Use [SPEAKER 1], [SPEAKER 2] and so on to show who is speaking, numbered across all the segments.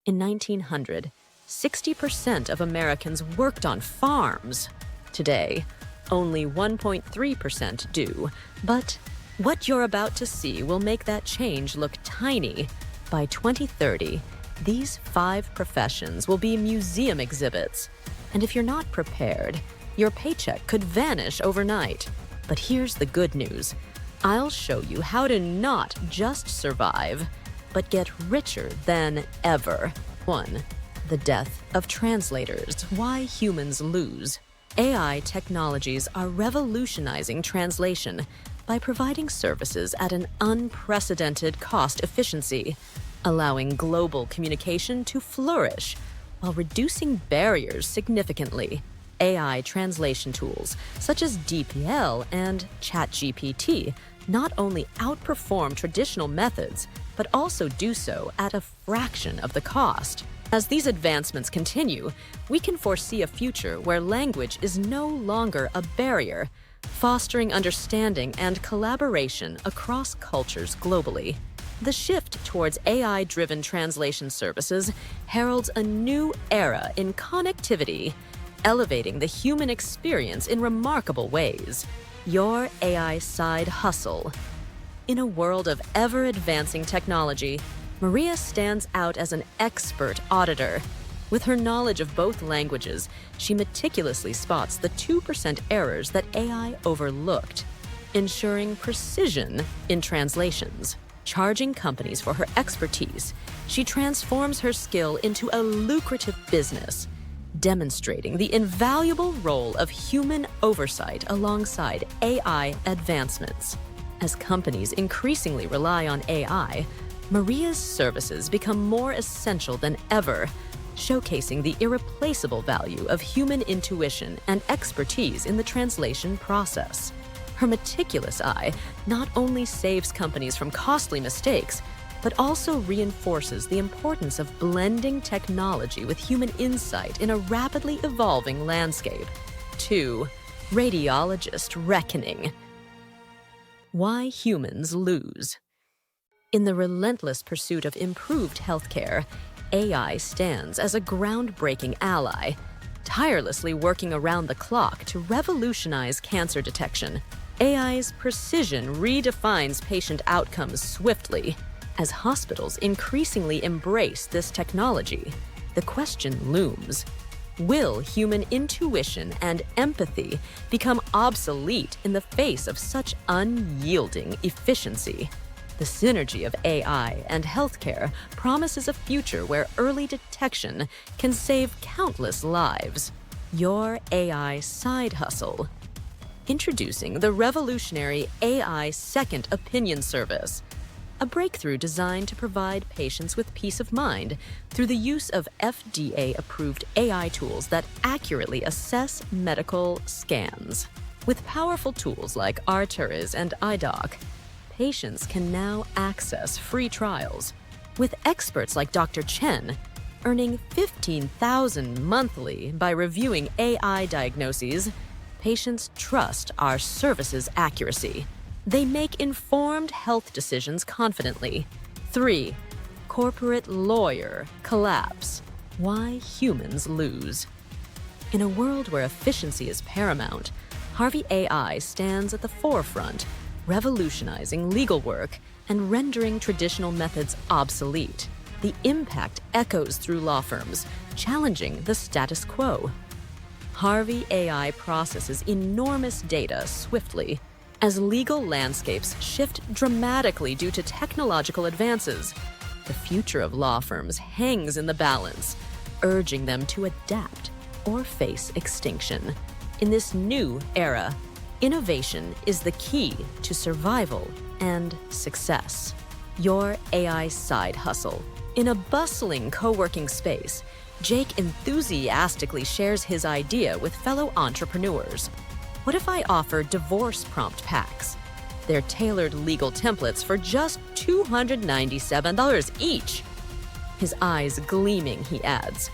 [SPEAKER 1] In 1900, 60% of Americans worked on farms. Today, only 1.3% do. But what you're about to see will make that change look tiny. By 2030, these 5 professions will be museum exhibits. And if you're not prepared, your paycheck could vanish overnight. But here's the good news. I'll show you how to not just survive, but get richer than ever. 1. The death of translators. Why humans lose. AI technologies are revolutionizing translation by providing services at an unprecedented cost efficiency, allowing global communication to flourish while reducing barriers significantly. AI translation tools, such as DeepL and ChatGPT, not only outperform traditional methods, but also do so at a fraction of the cost. As these advancements continue, we can foresee a future where language is no longer a barrier, fostering understanding and collaboration across cultures globally. The shift towards AI-driven translation services heralds a new era in connectivity, elevating the human experience in remarkable ways. Your AI side hustle. In a world of ever-advancing technology, Maria stands out as an expert auditor. With her knowledge of both languages, she meticulously spots the 2% errors that AI overlooked, ensuring precision in translations. Charging companies for her expertise, she transforms her skill into a lucrative business, demonstrating the invaluable role of human oversight alongside AI advancements. As companies increasingly rely on AI, Maria's services become more essential than ever, showcasing the irreplaceable value of human intuition and expertise in the translation process. Her meticulous eye not only saves companies from costly mistakes, but also reinforces the importance of blending technology with human insight in a rapidly evolving landscape. 2. Radiologist reckoning. Why humans lose. In the relentless pursuit of improved healthcare, AI stands as a groundbreaking ally, tirelessly working around the clock to revolutionize cancer detection. AI's precision redefines patient outcomes swiftly. As hospitals increasingly embrace this technology, the question looms: will human intuition and empathy become obsolete in the face of such unyielding efficiency? The synergy of AI and healthcare promises a future where early detection can save countless lives. Your AI side hustle. Introducing the revolutionary AI Second Opinion Service, a breakthrough designed to provide patients with peace of mind through the use of FDA-approved AI tools that accurately assess medical scans. With powerful tools like Arteris and iDoc, patients can now access free trials, with experts like Dr. Chen earning $15,000 monthly by reviewing AI diagnoses. Patients trust our services' accuracy. They make informed health decisions confidently. 3. Corporate lawyer collapse. Why humans lose. In a world where efficiency is paramount, Harvey AI stands at the forefront, revolutionizing legal work and rendering traditional methods obsolete. The impact echoes through law firms, challenging the status quo. Harvey AI processes enormous data swiftly. As legal landscapes shift dramatically due to technological advances, the future of law firms hangs in the balance, urging them to adapt or face extinction. In this new era, innovation is the key to survival and success. Your AI side hustle. In a bustling co-working space, Jake enthusiastically shares his idea with fellow entrepreneurs. What if I offer divorce prompt packs? They're tailored legal templates for just $297 each. His eyes gleaming, he adds.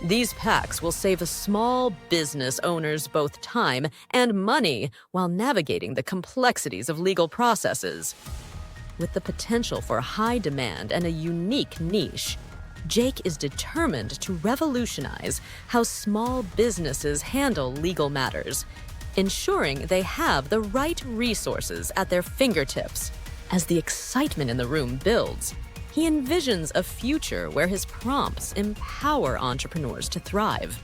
[SPEAKER 1] These packs will save a small business owners both time and money while navigating the complexities of legal processes. With the potential for high demand and a unique niche, Jake is determined to revolutionize how small businesses handle legal matters, ensuring they have the right resources at their fingertips. As the excitement in the room builds, he envisions a future where his prompts empower entrepreneurs to thrive.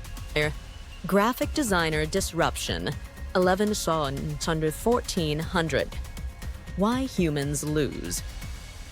[SPEAKER 1] Graphic designer disruption, 1400. Why humans lose.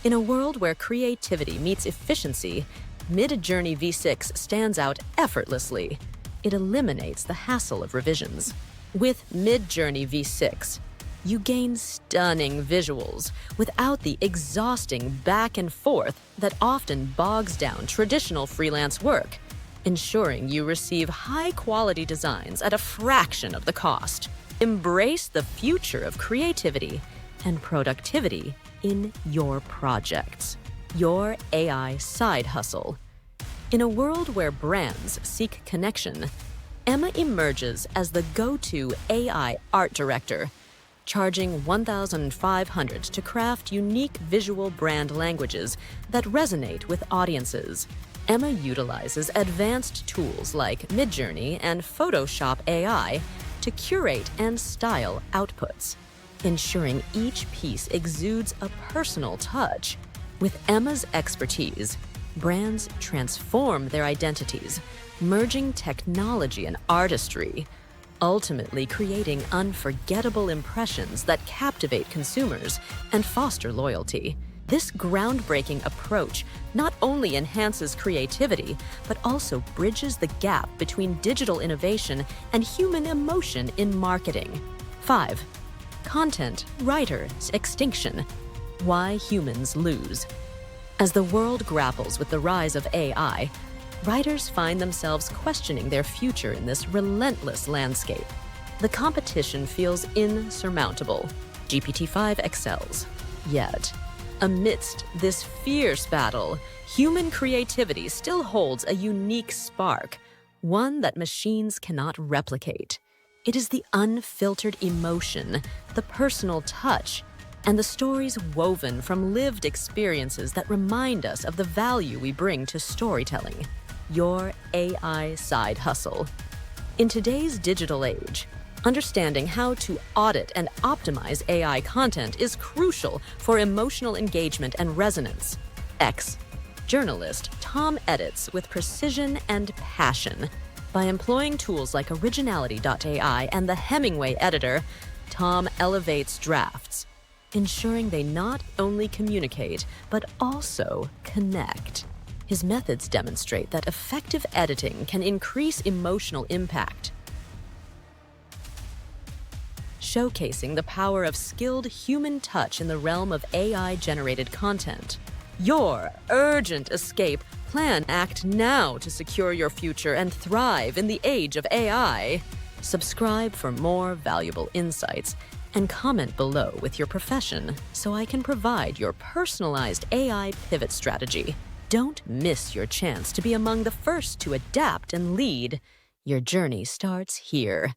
[SPEAKER 1] In a world where creativity meets efficiency, Midjourney V6 stands out effortlessly. It eliminates the hassle of revisions. With Midjourney V6, you gain stunning visuals without the exhausting back and forth that often bogs down traditional freelance work, ensuring you receive high-quality designs at a fraction of the cost. Embrace the future of creativity and productivity in your projects. Your AI side hustle. In a world where brands seek connection, Emma emerges as the go-to AI art director, charging $1,500 to craft unique visual brand languages that resonate with audiences. Emma utilizes advanced tools like Midjourney and Photoshop AI to curate and style outputs, ensuring each piece exudes a personal touch. With Emma's expertise, brands transform their identities, merging technology and artistry, ultimately creating unforgettable impressions that captivate consumers and foster loyalty. This groundbreaking approach not only enhances creativity, but also bridges the gap between digital innovation and human emotion in marketing. 5. Content writers' extinction. Why humans lose. As the world grapples with the rise of AI, writers find themselves questioning their future in this relentless landscape. The competition feels insurmountable. GPT-5 excels. Yet, amidst this fierce battle, human creativity still holds a unique spark, one that machines cannot replicate. It is the unfiltered emotion, the personal touch, and the stories woven from lived experiences that remind us of the value we bring to storytelling. Your AI side hustle. In today's digital age, understanding how to audit and optimize AI content is crucial for emotional engagement and resonance. Journalist Tom edits with precision and passion. By employing tools like Originality.ai and the Hemingway editor, Tom elevates drafts, ensuring they not only communicate, but also connect. His methods demonstrate that effective editing can increase emotional impact, showcasing the power of skilled human touch in the realm of AI-generated content. Your urgent escape plan. Act now to secure your future and thrive in the age of AI. Subscribe for more valuable insights and comment below with your profession so I can provide your personalized AI pivot strategy. Don't miss your chance to be among the first to adapt and lead. Your journey starts here.